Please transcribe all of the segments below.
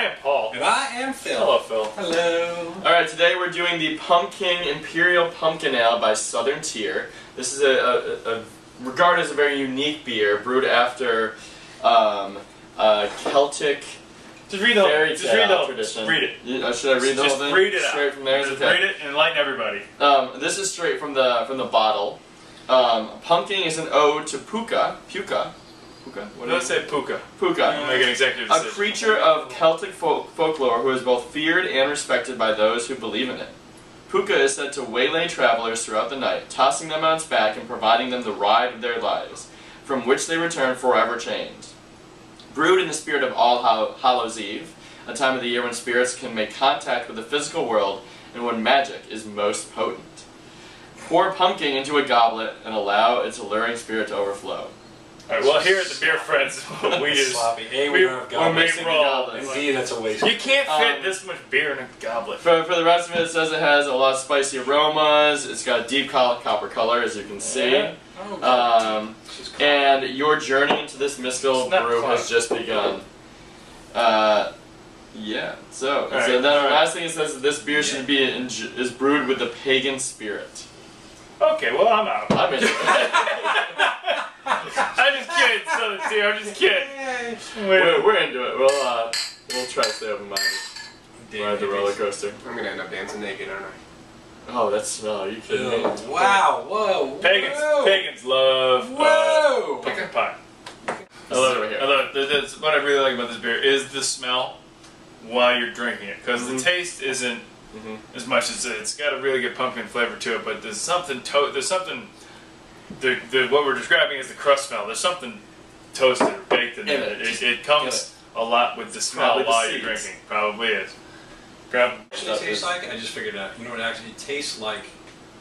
I am Paul. And I am Phil. Hello, Phil. Hello. Alright, today we're doing the Pumking Imperial Pumpkin Ale by Southern Tier. This is regarded as a very unique beer, brewed after Celtic fairy tale tradition. Just read it. Should I read the whole thing? Just read it straight out. from there? Just Okay. read it and enlighten everybody. This is straight from the bottle. Pumking is an ode to Puka. What Let's say Puka. Puka. Make an executive A decision. creature of Celtic folklore who is both feared and respected by those who believe in it. Puka is said to waylay travelers throughout the night, tossing them on its back and providing them the ride of their lives, from which they return forever changed. Brewed in the spirit of All Hallows Eve, a time of the year when spirits can make contact with the physical world and when magic is most potent. Pour pumpkin into a goblet and allow its alluring spirit to overflow. Alright, well, here at the Beer Friends, we just... Sloppy. We don't have goblets. Indeed, that's a waste. You can't fit this much beer in a goblet. For the rest of it, it says it has a lot of spicy aromas. It's got a deep copper color, as you can see. Yeah. And your journey into this mystical brew has just begun. Yeah. So then the last thing it says is this beer should be is brewed with the pagan spirit. Okay, well, I'm out. I'm into it. I'm just kidding, Southern Tier. I'm just kidding. We're into it. We'll try to stay open-minded. Ride the roller coaster. I'm gonna end up dancing naked, aren't I? Oh, that smell! Are you kidding me? Wow! Whoa! Pagans love pumpkin pie. I love it right here. I love it. That's what I really like about this beer is the smell while you're drinking it, because the taste isn't as much as it's got a really good pumpkin flavor to it, but there's something. What we're describing is the crust smell. There's something toasted or baked in it. It comes a lot with the smell while you're drinking. Probably is. What it tastes like? I just figured it out. You know what? Actually, it tastes like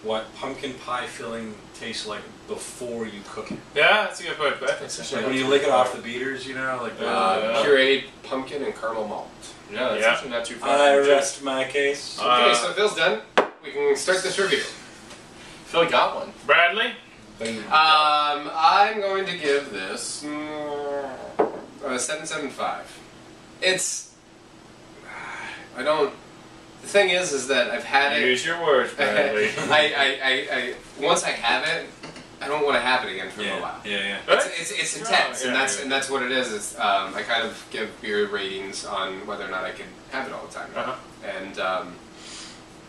what pumpkin pie filling tastes like before you cook it. Yeah, that's a good point. Like when you lick it off the beaters, you know, like pureed pumpkin and caramel malt. Yeah, that's actually not too far. I rest my case. Okay, so Phil's done. We can start this review. Phil got one. Bradley? I'm going to give this 7.75. It's... I don't... The thing is that I've had it... Use your words, Bradley. Once I have it, I don't want to have it again for a little while. Yeah. It's intense, and that's what it is. I kind of give beer ratings on whether or not I can have it all the time. And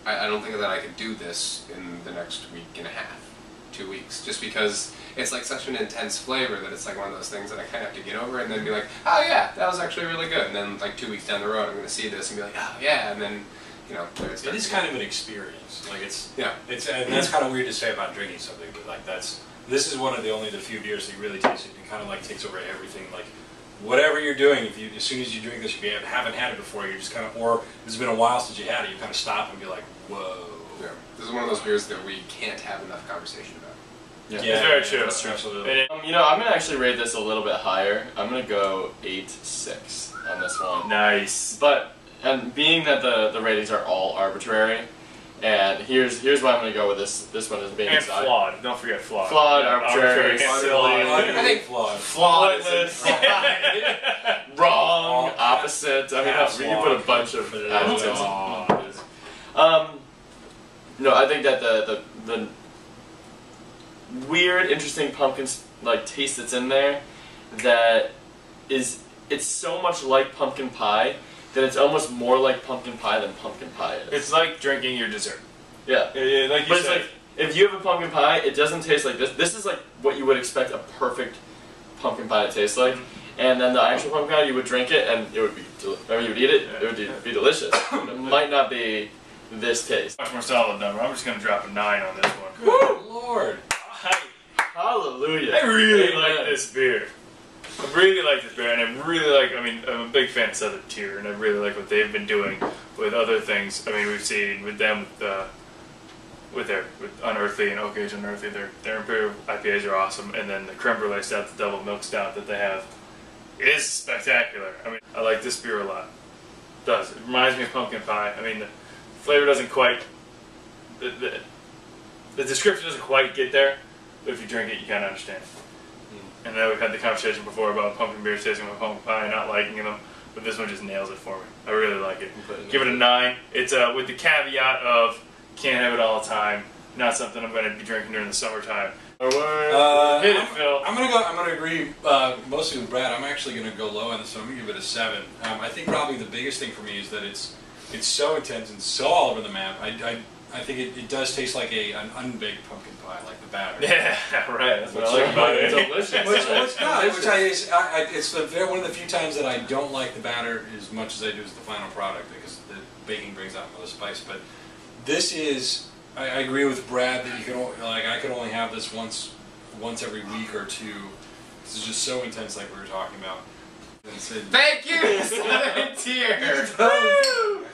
I don't think that I could do this in the next week and a half, 2 weeks, just because it's like such an intense flavor that it's like one of those things that I kind of have to get over and then be like, oh yeah, that was actually really good. And then like 2 weeks down the road, I'm going to see this and be like, oh yeah, and then, you know, it is kind of an experience. Like and that's kind of weird to say about drinking something, but like this is one of the few beers that you really taste it and kind of like takes over everything. Like whatever you're doing, as soon as you drink this, if you haven't had it before, you're just kind of, or it's been a while since you had it, you kind of stop and be like, whoa. Yeah, this is one of those beers that we can't have enough conversation about. Yeah, it's very true. That's true. Absolutely. You know, I'm gonna actually rate this a little bit higher. I'm gonna go 8.6 on this one. Nice. And being that the ratings are all arbitrary, and here's why I'm gonna go with this one as being and flawed. Don't forget flawed. Flawed, arbitrary, silly. I think flawed. Flawed. Wrong. Opposite. I mean, you put a bunch of adjectives. No, I think that the weird, interesting pumpkin like taste that's in there, it's so much like pumpkin pie that it's almost more like pumpkin pie than pumpkin pie is. It's like drinking your dessert. Yeah. Like you said. It's like, if you have a pumpkin pie, it doesn't taste like this. This is like what you would expect a perfect pumpkin pie to taste like. And then the actual pumpkin pie, you would drink it and it would be, you would eat it, it would be delicious. It might not be this taste. Much more solid number. I'm just going to drop a 9 on this one. Good Lord. Hallelujah. I really like this beer. I really like this beer, and I really like, I'm a big fan of Southern Tier, and I really like what they've been doing with other things. I mean, we've seen with them, with Unearthly and Oak Age Unearthly, their Imperial IPAs are awesome, and then the creme brulee stout, the double milk stout that they have is spectacular. I mean, I like this beer a lot. It does. It reminds me of pumpkin pie. I mean, the flavor doesn't quite, the description doesn't quite get there, but if you drink it, you kind of understand. And then we've had the conversation before about pumpkin beers tasting like pumpkin pie and not liking them. but this one just nails it for me. I really like it. Give it a 9. It's with the caveat of can't have it all the time. Not something I'm going to be drinking during the summertime. Hit it, Phil. I'm gonna agree mostly with Brad. I'm actually gonna go low on this, so I'm gonna give it a 7. I think probably the biggest thing for me is that it's so intense and so all over the map. I think it does taste like an unbaked pumpkin pie, like the batter. Yeah, right. That's what I like about it. Delicious. It's one of the few times that I don't like the batter as much as I do as the final product, because the baking brings out more of the spice. But this is. I agree with Brad that you can I could only have this once every week or two. This is just so intense, like we were talking about. Thank you, Southern Tier. Woo!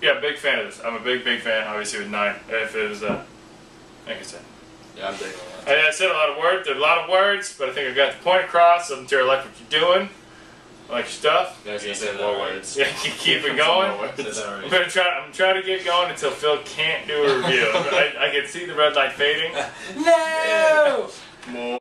Yeah, big fan of this. I'm a big fan. Obviously with 9. If it was like I said. Yeah, I'm big on that. I said a lot of words. There's a lot of words, but I think I got the point across. Southern Tier, I like what you're doing. I like your stuff. Yeah, I was gonna say more words. Yeah, keep it going. I'm trying to get going until Phil can't do a review. I can see the red light fading. No! More.